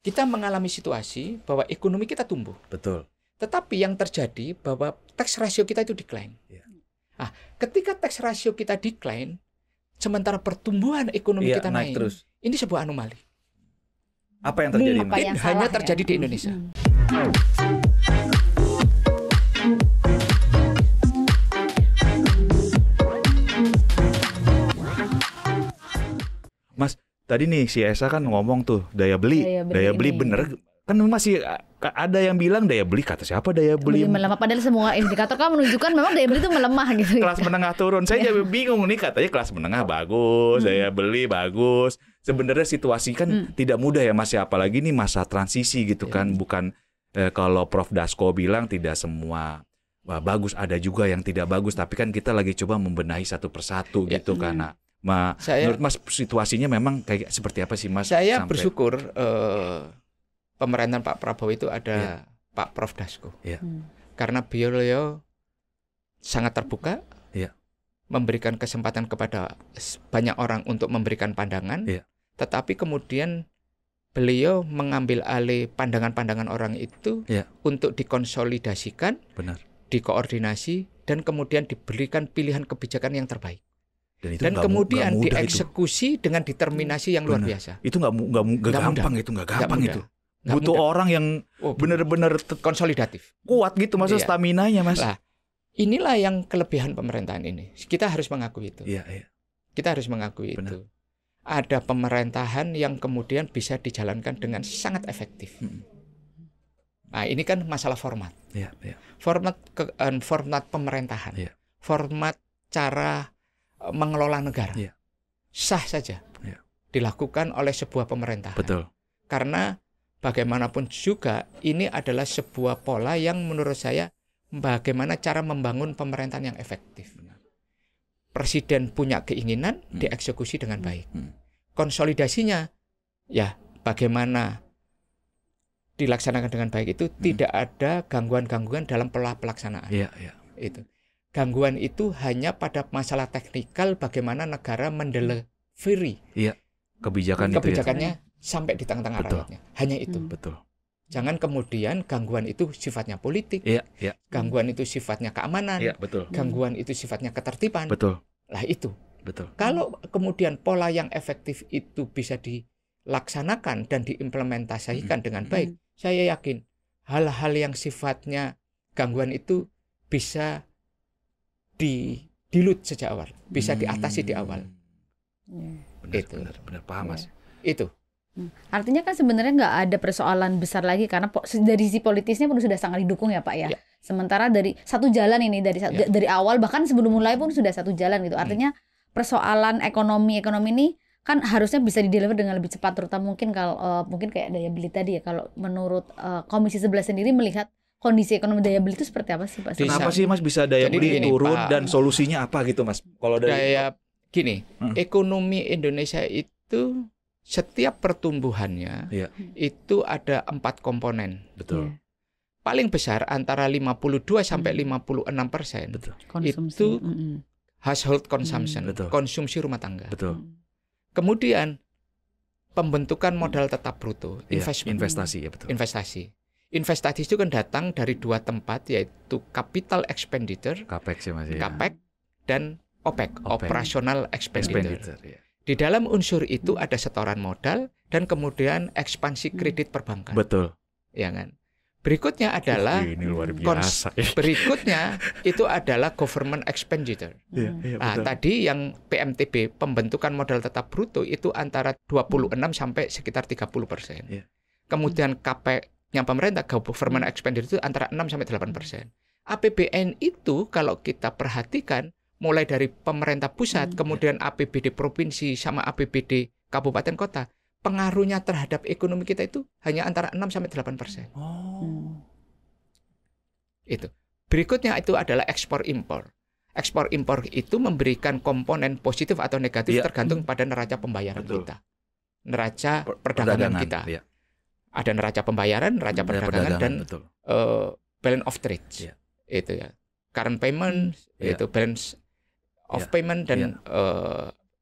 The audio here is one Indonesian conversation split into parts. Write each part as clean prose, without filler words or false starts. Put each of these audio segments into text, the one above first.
kita mengalami situasi bahwa ekonomi kita tumbuh. Betul. Tetapi yang terjadi bahwa tax ratio kita itu decline. Ya. Nah, ketika tax ratio kita decline, sementara pertumbuhan ekonomi kita naik terus. Ini sebuah anomali. Apa yang terjadi? Mungkin hanya terjadi di Indonesia. Mas, tadi nih si Esa kan ngomong tuh daya beli bener. Kan masih ada yang bilang daya beli, kata siapa daya beli melemah, padahal semua indikator kan menunjukkan memang daya beli itu melemah gitu. Kelas menengah turun. Saya jadi bingung nih, katanya kelas menengah bagus, daya beli bagus. Sebenarnya situasi kan tidak mudah ya Mas ya, apalagi nih masa transisi gitu kan. Bukan kalau Prof Dasko bilang tidak semua bagus, ada juga yang tidak bagus, tapi kan kita lagi coba membenahi satu persatu gitu kan. Menurut Mas situasinya memang kayak seperti apa sih Mas? Saya bersyukur pemerintahan Pak Prabowo itu ada Pak Prof Dasko. Karena beliau sangat terbuka, memberikan kesempatan kepada banyak orang untuk memberikan pandangan, tetapi kemudian beliau mengambil alih pandangan-pandangan orang itu untuk dikonsolidasikan, dikoordinasi, dan kemudian diberikan pilihan kebijakan yang terbaik. Dan kemudian dieksekusi dengan determinasi yang luar biasa. Itu nggak gampang, nggak gampang itu. Butuh orang yang benar-benar konsolidatif, kuat gitu, maksudnya staminanya Mas. Nah, inilah yang kelebihan pemerintahan ini. Kita harus mengakui itu. Kita harus mengakui itu. Ada pemerintahan yang kemudian bisa dijalankan dengan sangat efektif. Nah, ini kan masalah format. Format pemerintahan. Format cara mengelola negara. Sah saja dilakukan oleh sebuah pemerintahan. Betul. Karena bagaimanapun juga ini adalah sebuah pola yang menurut saya bagaimana cara membangun pemerintahan yang efektif. Presiden punya keinginan, dieksekusi dengan baik. Konsolidasinya, ya bagaimana dilaksanakan dengan baik itu tidak ada gangguan-gangguan dalam pola pelaksanaan. Itu. Gangguan itu hanya pada masalah teknikal bagaimana negara mendelivery kebijakannya sampai di tangan-tangan rakyatnya. Hanya itu. Betul. Jangan kemudian gangguan itu sifatnya politik, gangguan itu sifatnya keamanan, gangguan itu sifatnya ketertiban. Lah itu. Kalau kemudian pola yang efektif itu bisa dilaksanakan dan diimplementasikan dengan baik, saya yakin hal-hal yang sifatnya gangguan itu bisa dilut sejak awal, bisa diatasi di awal. Benar paham Mas. Itu. Artinya kan sebenarnya nggak ada persoalan besar lagi karena dari sisi politisnya pun sudah sangat didukung ya Pak ya. Sementara dari satu jalan ini dari awal bahkan sebelum mulai pun sudah satu jalan gitu. Artinya persoalan ekonomi ini kan harusnya bisa dideliver dengan lebih cepat, terutama mungkin kalau mungkin kayak daya beli tadi ya. Kalau menurut Komisi 11 sendiri melihat kondisi ekonomi daya beli itu seperti apa sih Pak? Kenapa sih Mas bisa daya beli turun dan solusinya apa gitu Mas? Kalau gini, ekonomi Indonesia itu setiap pertumbuhannya itu ada 4 komponen. Betul. Paling besar antara 52 sampai 56% itu household consumption, konsumsi rumah tangga. Kemudian pembentukan modal tetap bruto, investasi. Investasi itu kan datang dari 2 tempat, yaitu capital expenditure, CAPEX dan OPEX, operational expenditure. Di dalam unsur itu ada setoran modal dan kemudian ekspansi kredit perbankan. Betul. Ya kan? Berikutnya adalah ini luar biasa. Berikutnya itu adalah government expenditure. Nah, tadi yang PMTB, pembentukan modal tetap bruto itu antara 26 sampai sekitar 30%. Kemudian CAPEX-nya pemerintah, government expenditure itu antara 6 sampai 8%. APBN itu kalau kita perhatikan mulai dari pemerintah pusat, kemudian APBD provinsi sama APBD kabupaten kota, pengaruhnya terhadap ekonomi kita itu hanya antara 6 sampai 8%. Itu. Berikutnya itu adalah ekspor impor. Ekspor impor itu memberikan komponen positif atau negatif tergantung pada neraca pembayaran kita. Neraca perdagangan kita. Ada neraca pembayaran, neraca perdagangan dan balance of trade. Itu ya. Current payment, itu balance of payment dan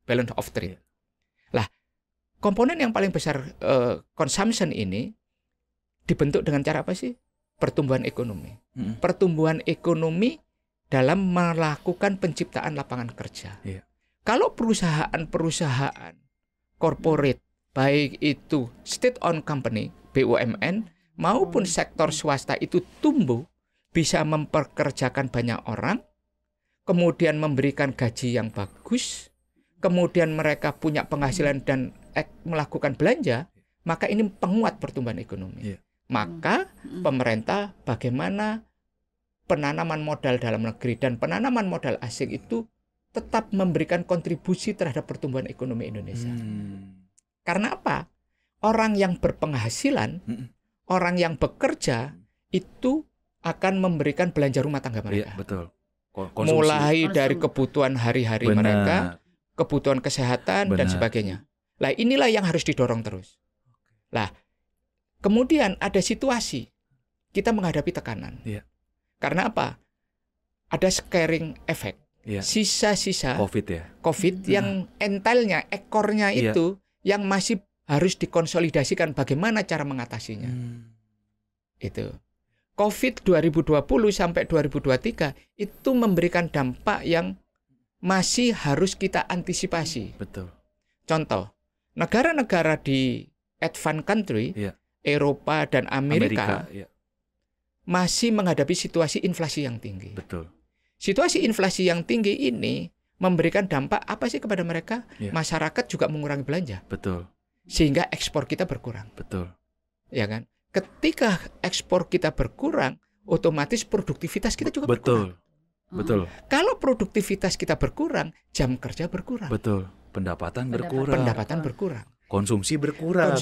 balance of trade. Lah, komponen yang paling besar consumption ini dibentuk dengan cara apa sih? Pertumbuhan ekonomi. Pertumbuhan ekonomi dalam melakukan penciptaan lapangan kerja. Iya. Kalau perusahaan-perusahaan corporate, baik itu state-owned company, BUMN, maupun sektor swasta itu tumbuh, bisa memperkerjakan banyak orang, kemudian memberikan gaji yang bagus, kemudian mereka punya penghasilan dan melakukan belanja, maka ini penguat pertumbuhan ekonomi. Iya. Maka pemerintah bagaimana penanaman modal dalam negeri dan penanaman modal asing itu tetap memberikan kontribusi terhadap pertumbuhan ekonomi Indonesia. Karena apa? Orang yang berpenghasilan, orang yang bekerja itu akan memberikan belanja rumah tangga mereka. Iya, betul. Mulai dari kebutuhan hari-hari mereka, kebutuhan kesehatan dan sebagainya. Lah inilah yang harus didorong terus. Lah kemudian ada situasi kita menghadapi tekanan. Iya. Karena apa? Ada scaring effect. Iya. Sisa-sisa COVID yang entelnya, ekornya itu yang masih harus dikonsolidasikan bagaimana cara mengatasinya. Itu. COVID 2020 sampai 2023 itu memberikan dampak yang masih harus kita antisipasi. Betul. Contoh, negara-negara di advanced country, Eropa dan Amerika masih menghadapi situasi inflasi yang tinggi. Betul. Situasi inflasi yang tinggi ini memberikan dampak apa sih kepada mereka? Masyarakat juga mengurangi belanja. Betul. Sehingga ekspor kita berkurang. Betul. Ya kan? Ketika ekspor kita berkurang, otomatis produktivitas kita juga berkurang. Betul. Kalau produktivitas kita berkurang, jam kerja berkurang. Betul. Pendapatan berkurang. Konsumsi berkurang.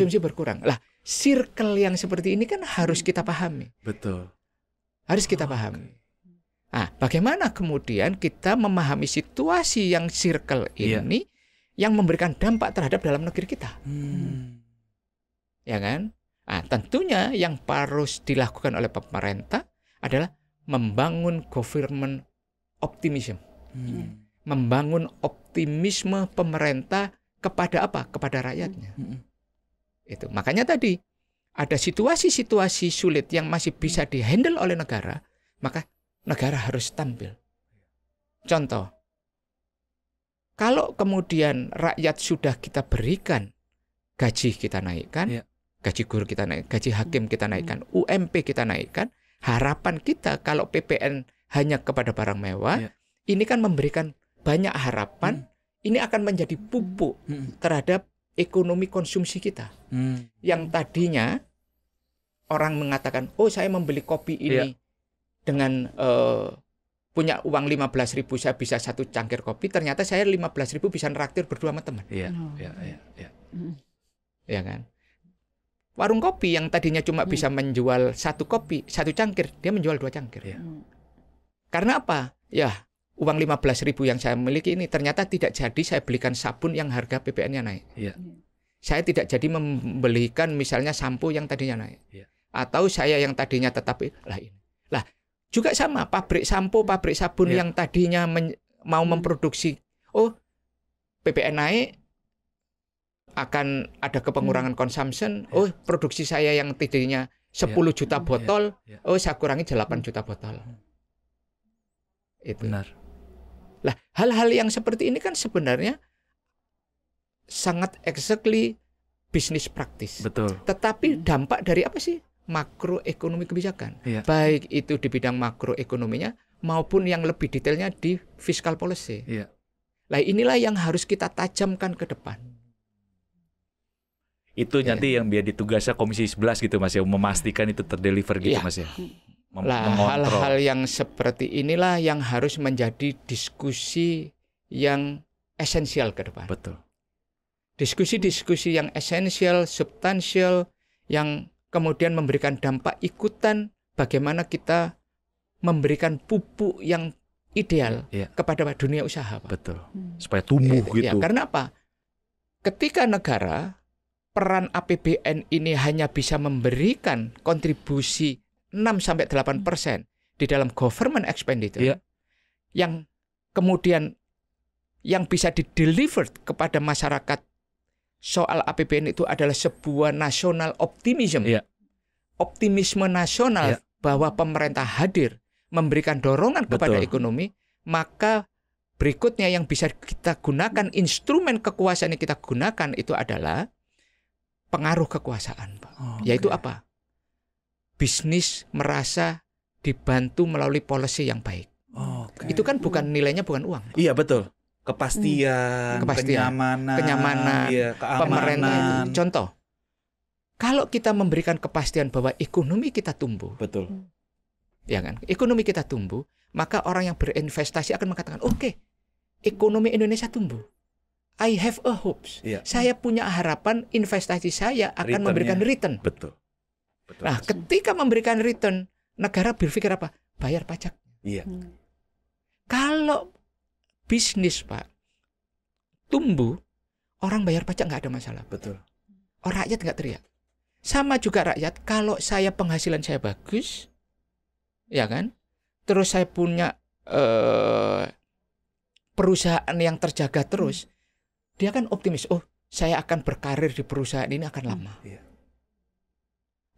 Lah, circle yang seperti ini kan harus kita pahami. Betul. Harus kita pahami. Nah, bagaimana kemudian kita memahami situasi yang circle ini yang memberikan dampak terhadap dalam negeri kita? Ya kan? Nah, tentunya yang harus dilakukan oleh pemerintah adalah membangun government optimism. Membangun optimisme pemerintah kepada apa? Kepada rakyatnya. Itu. Makanya tadi ada situasi-situasi sulit yang masih bisa dihandle oleh negara, maka negara harus tampil. Contoh, kalau kemudian rakyat sudah kita berikan gaji kita naikkan, gaji guru kita naikkan, gaji hakim kita naikkan, UMP kita naikkan, harapan kita kalau PPN hanya kepada barang mewah, ini kan memberikan banyak harapan, ini akan menjadi pupuk terhadap ekonomi konsumsi kita. Yang tadinya orang mengatakan, oh saya membeli kopi ini dengan punya uang 15.000 saya bisa satu cangkir kopi, ternyata saya 15.000 bisa nraktir berdua sama teman. Ya kan? Warung kopi yang tadinya cuma bisa menjual satu kopi, satu cangkir, dia menjual 2 cangkir. Karena apa? Ya, uang 15.000 yang saya miliki ini ternyata tidak jadi saya belikan sabun yang harga PPN-nya naik. Saya tidak jadi membelikan misalnya sampo yang tadinya naik. Atau saya yang tadinya tetapi lah juga sama, pabrik sampo, pabrik sabun yang tadinya mau memproduksi, oh PPN naik, akan ada kepengurangan consumption, oh produksi saya yang tadinya 10 juta botol, oh saya kurangi 8 juta botol. Itu. Benar. Lah, hal-hal yang seperti ini kan sebenarnya sangat exactly bisnis praktis. Betul. Tetapi dampak dari apa sih? Makroekonomi kebijakan. Baik itu di bidang makroekonominya maupun yang lebih detailnya di fiscal policy. Lah inilah yang harus kita tajamkan ke depan. Itu nanti yang biar ditugasnya Komisi 11 gitu Mas ya, memastikan itu terdeliver gitu Mas ya. Hal-hal yang seperti inilah yang harus menjadi diskusi yang esensial ke depan. Betul. Diskusi-diskusi yang esensial, substansial, yang kemudian memberikan dampak ikutan bagaimana kita memberikan pupuk yang ideal kepada dunia usaha, Pak. Betul. Supaya tumbuh gitu. Karena apa? Ketika negara peran APBN ini hanya bisa memberikan kontribusi 6-8% di dalam government expenditure yang kemudian yang bisa dideliver kepada masyarakat soal APBN itu adalah sebuah national optimism. Iya. Optimisme nasional bahwa pemerintah hadir memberikan dorongan kepada Betul. ekonomi, maka berikutnya yang bisa kita gunakan, instrumen kekuasaan yang kita gunakan itu adalah pengaruh kekuasaan, Pak. Yaitu apa? Bisnis merasa dibantu melalui policy yang baik. Itu kan bukan nilainya bukan uang. Iya betul. Kepastian, kenyamanan, iya, pemerintah itu. keamanan. Contoh, kalau kita memberikan kepastian bahwa ekonomi kita tumbuh, Betul. ya kan? Ekonomi kita tumbuh, maka orang yang berinvestasi akan mengatakan, oke, ekonomi Indonesia tumbuh. I have a hopes. Iya. Saya punya harapan investasi saya akan Returnnya. memberikan return. Betul. Nah, ketika memberikan return, negara berpikir apa? Bayar pajak. Iya. Kalau bisnis, Pak, tumbuh, orang bayar pajak nggak ada masalah. Betul. Rakyat nggak teriak. Sama juga rakyat, kalau saya penghasilan saya bagus, ya kan? Terus saya punya perusahaan yang terjaga terus, dia kan optimis. Oh, saya akan berkarir di perusahaan ini akan lama. Iya.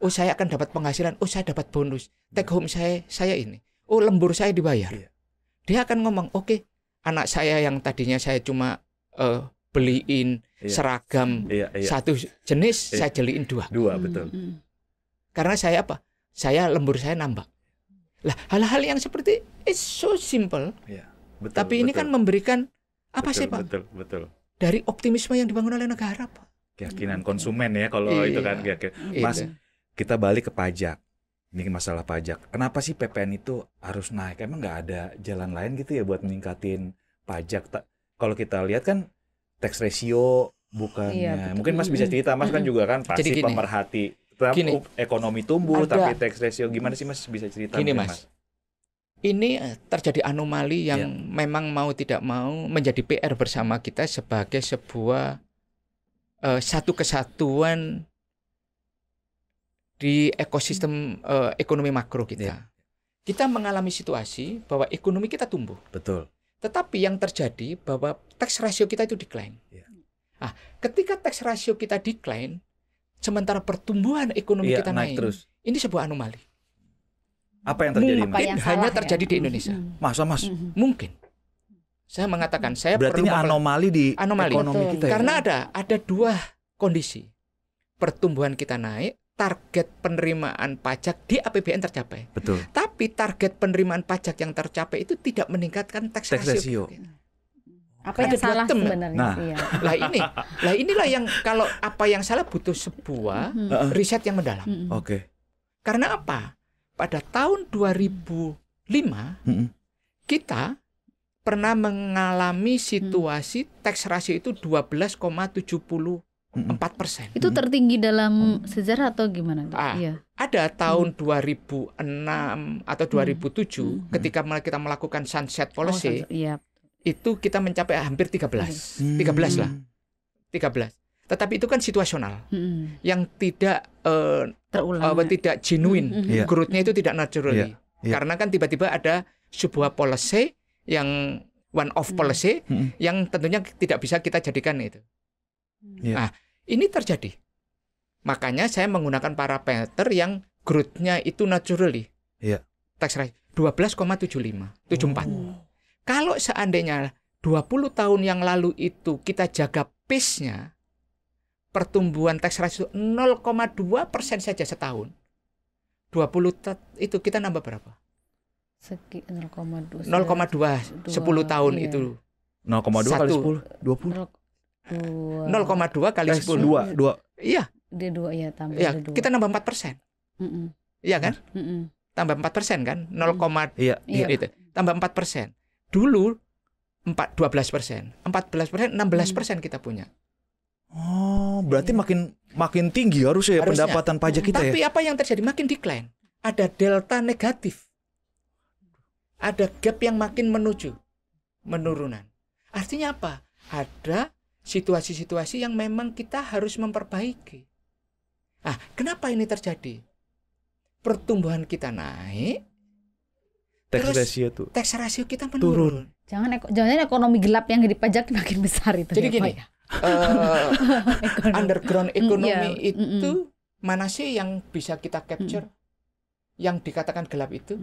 Oh, saya akan dapat penghasilan. Oh, saya dapat bonus. Take home saya ini. Oh, lembur saya dibayar. Iya. Dia akan ngomong, oke, anak saya yang tadinya saya cuma beliin seragam satu jenis, saya jeliin dua. Betul. Karena saya apa? Saya lembur saya nambah. Lah, hal-hal yang seperti it's so simple. Iya. Betul, Tapi ini kan memberikan apa sih, Pak? Betul. Dari optimisme yang dibangun oleh negara, Pak. Keyakinan konsumen ya kalau Iya. itu kan. Mas, kita balik ke pajak. Ini masalah pajak. Kenapa sih PPN itu harus naik? Emang nggak ada jalan lain gitu ya buat meningkatin pajak? Kalau kita lihat kan tax ratio bukannya. Mungkin Mas bisa cerita, Mas kan juga kan pasti Jadi gini. pemerhati. Ekonomi tumbuh tapi tax ratio gimana sih Mas bisa cerita? Gini, mungkin, Mas. Ini terjadi anomali yang memang mau tidak mau menjadi PR bersama kita sebagai sebuah satu kesatuan di ekosistem ekonomi makro kita. Kita mengalami situasi bahwa ekonomi kita tumbuh. Betul. Tetapi yang terjadi bahwa tax ratio kita itu decline. Nah, ketika tax ratio kita decline, sementara pertumbuhan ekonomi kita naik terus. Ini sebuah anomali. Apa yang terjadi? Mungkin hanya terjadi di Indonesia. Masa, Mas? Mungkin. Saya mengatakan saya berarti ini anomali di ekonomi kita ya? Karena ada dua kondisi. Pertumbuhan kita naik, target penerimaan pajak di APBN tercapai. Betul. Tapi target penerimaan pajak yang tercapai itu tidak meningkatkan tax ratio. Apa yang salah sebenarnya? Nah. Lah inilah yang kalau apa yang salah butuh sebuah riset yang mendalam. Oke. Karena apa? Pada tahun 2005 kita pernah mengalami situasi tax ratio itu 12,74%. Itu tertinggi dalam sejarah atau gimana? Ada tahun 2006 atau 2007 ketika kita melakukan sunset policy. Itu kita mencapai hampir 13 lah. 13. Tetapi itu kan situasional, yang tidak tidak genuine, growth-nya itu tidak naturally. Karena kan tiba-tiba ada sebuah policy yang one off policy yang tentunya tidak bisa kita jadikan itu. Nah, ini terjadi. Makanya saya menggunakan parameter yang growth-nya itu naturally. Tax rate 12,74. Kalau seandainya 20 tahun yang lalu itu kita jaga pace-nya, pertumbuhan tax ratio 0,2% saja setahun. 20 itu kita nambah berapa? 0,2 10 tahun itu. 0,2 kali 10 20. 0,2 kali 10. 2. Iya. Dia 2 ya tambah. Iya, kita nambah 4%. Iya kan? Tambah 4% kan? 0, itu. Tambah 4%. Dulu 12%. 14%, 16% kita punya. Oh, berarti makin tinggi harusnya pendapatan pajak kita. Tapi apa yang terjadi? Makin decline. Ada delta negatif. Ada gap yang makin menurunan. Artinya apa? Ada situasi-situasi yang memang kita harus memperbaiki. Nah, kenapa ini terjadi? Pertumbuhan kita naik, tax ratio kita menurun. Jangan ekonomi gelap yang dipajak makin besar itu. Jadi gini, underground ekonomi Iya. itu mana sih yang bisa kita capture? Yang dikatakan gelap itu?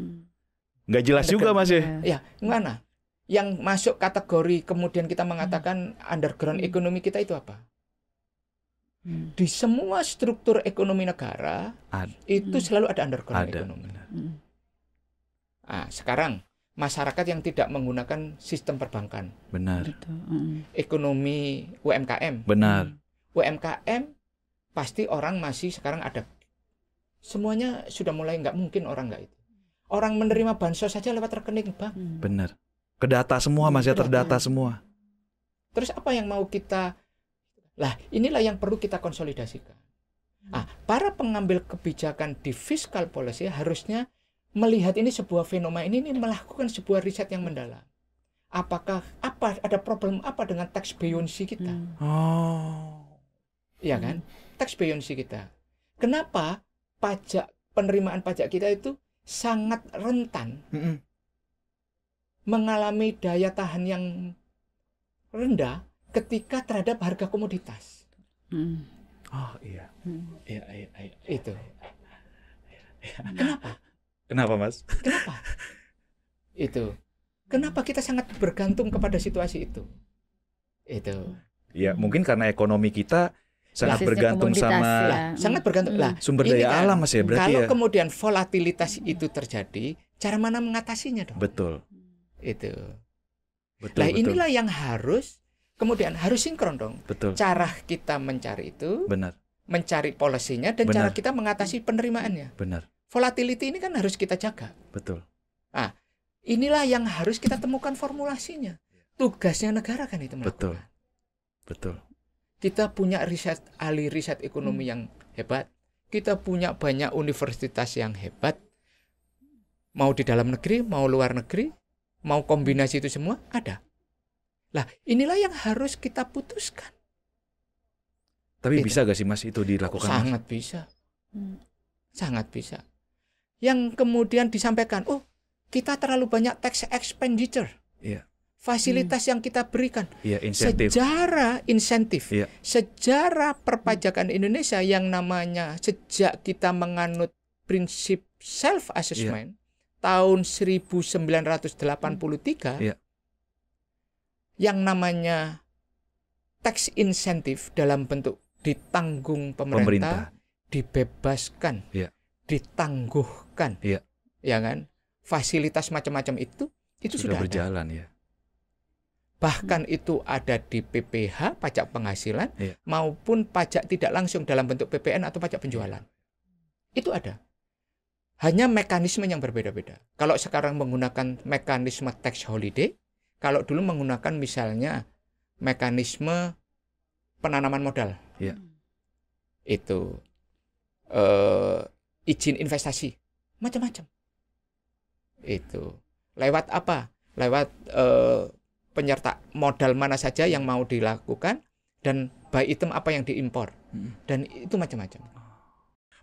Nggak jelas juga Mas ya. Ya, mana? Yang masuk kategori kemudian kita mengatakan underground ekonomi kita itu apa? Di semua struktur ekonomi negara itu selalu ada underground ekonomi. Nah, sekarang masyarakat yang tidak menggunakan sistem perbankan, Benar. ekonomi UMKM, Benar. UMKM pasti orang masih sekarang ada. Semuanya sudah mulai nggak mungkin orang nggak itu. Orang menerima bansos saja lewat rekening bank. Benar. Kedata semua Mas ya, terdata semua. Terus apa yang mau kita? Lah, inilah yang perlu kita konsolidasikan. Ah, para pengambil kebijakan di fiscal policy harusnya melihat ini sebuah fenomena ini melakukan sebuah riset yang mendalam. Apakah ada problem apa dengan tax buoyancy kita? Iya kan? Tax buoyancy kita. Kenapa penerimaan pajak kita itu sangat rentan mengalami daya tahan yang rendah ketika terhadap harga komoditas. Oh iya. Iya. Itu. Kenapa? Kenapa Mas? Kenapa? Itu. Kenapa kita sangat bergantung kepada situasi itu? Itu. Ya, mungkin karena ekonomi kita sangat Basisnya bergantung komoditas, sama ya. Sangat bergantung. Lah, sumber ini daya alam Mas ya, berarti kalau ya. kemudian volatilitas itu terjadi, cara mana mengatasinya dong? Betul. Itu. Betul. Nah, betul. inilah yang harus kemudian harus sinkron dong. Betul. Cara kita mencari itu, Benar. mencari polisinya dan Benar. cara kita mengatasi penerimaannya. Benar. Volatility ini kan harus kita jaga. Betul. Ah, inilah yang harus kita temukan formulasinya. Tugasnya negara kan itu melakukan. Betul. Kita punya ahli riset ekonomi yang hebat. Kita punya banyak universitas yang hebat. Mau di dalam negeri, mau luar negeri, mau kombinasi itu semua ada. Lah, inilah yang harus kita putuskan. Tapi Itu. bisa gak sih Mas itu dilakukan? Mas? Sangat bisa. Sangat bisa. Yang kemudian disampaikan, oh, kita terlalu banyak tax expenditure. Iya. Fasilitas yang kita berikan. Iya, insentif. Sejarah insentif. Iya. Sejarah perpajakan Indonesia yang namanya sejak kita menganut prinsip self assessment tahun 1983. Iya. Yang namanya tax insentif dalam bentuk ditanggung pemerintah. Dibebaskan, ditangguhkan, ya kan? Fasilitas macam-macam itu sudah berjalan ada. Ya. Bahkan itu ada di PPh, pajak penghasilan, maupun pajak tidak langsung dalam bentuk PPN atau pajak penjualan. Itu ada. Hanya mekanisme yang berbeda-beda. Kalau sekarang menggunakan mekanisme tax holiday, kalau dulu menggunakan misalnya mekanisme penanaman modal. Itu izin investasi macam-macam. Itu lewat apa? Lewat penyerta modal mana saja yang mau dilakukan dan by item apa yang diimpor dan itu macam-macam.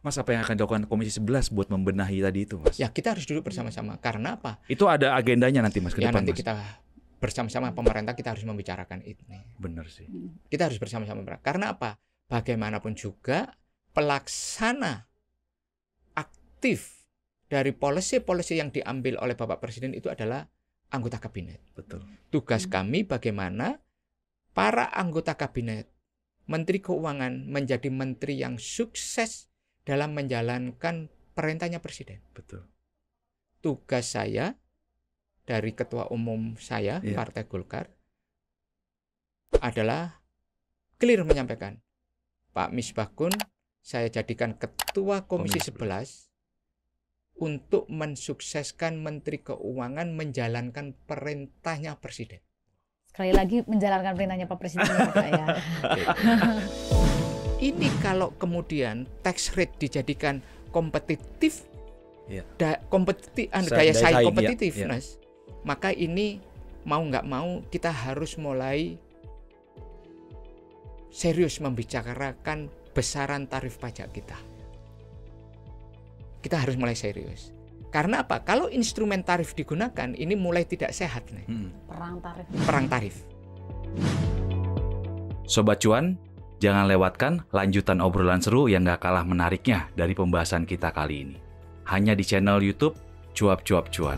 Mas, apa yang akan dilakukan Komisi 11 buat membenahi tadi itu, Mas? Ya, kita harus duduk bersama-sama. Karena apa? Itu ada agendanya nanti, Mas, ke ya, depan, nanti Mas. kita bersama-sama pemerintah kita harus membicarakan ini. Benar sih. Kita harus bersama-sama. Karena apa? Bagaimanapun juga pelaksana aktif dari policy-policy yang diambil oleh Bapak Presiden itu adalah anggota kabinet. Betul. Tugas kami bagaimana para anggota kabinet, Menteri Keuangan menjadi menteri yang sukses dalam menjalankan perintahnya Presiden. Betul. Tugas saya dari Ketua Umum saya, Partai Golkar, adalah clear menyampaikan, Pak Misbahkun, saya jadikan Ketua Komisi 11 untuk mensukseskan Menteri Keuangan menjalankan perintahnya Presiden. Sekali lagi menjalankan perintahnya Pak Presiden ya. Ini kalau kemudian tax rate dijadikan kompetitif, daya saing kompetitifness, maka ini mau nggak mau kita harus mulai serius membicarakan besaran tarif pajak kita. Kita harus mulai serius. Karena apa? Kalau instrumen tarif digunakan, ini mulai tidak sehat nih. Perang tarif. Perang tarif. Sobat Cuan, jangan lewatkan lanjutan obrolan seru yang gak kalah menariknya dari pembahasan kita kali ini. Hanya di channel YouTube Cuap Cuap Cuan.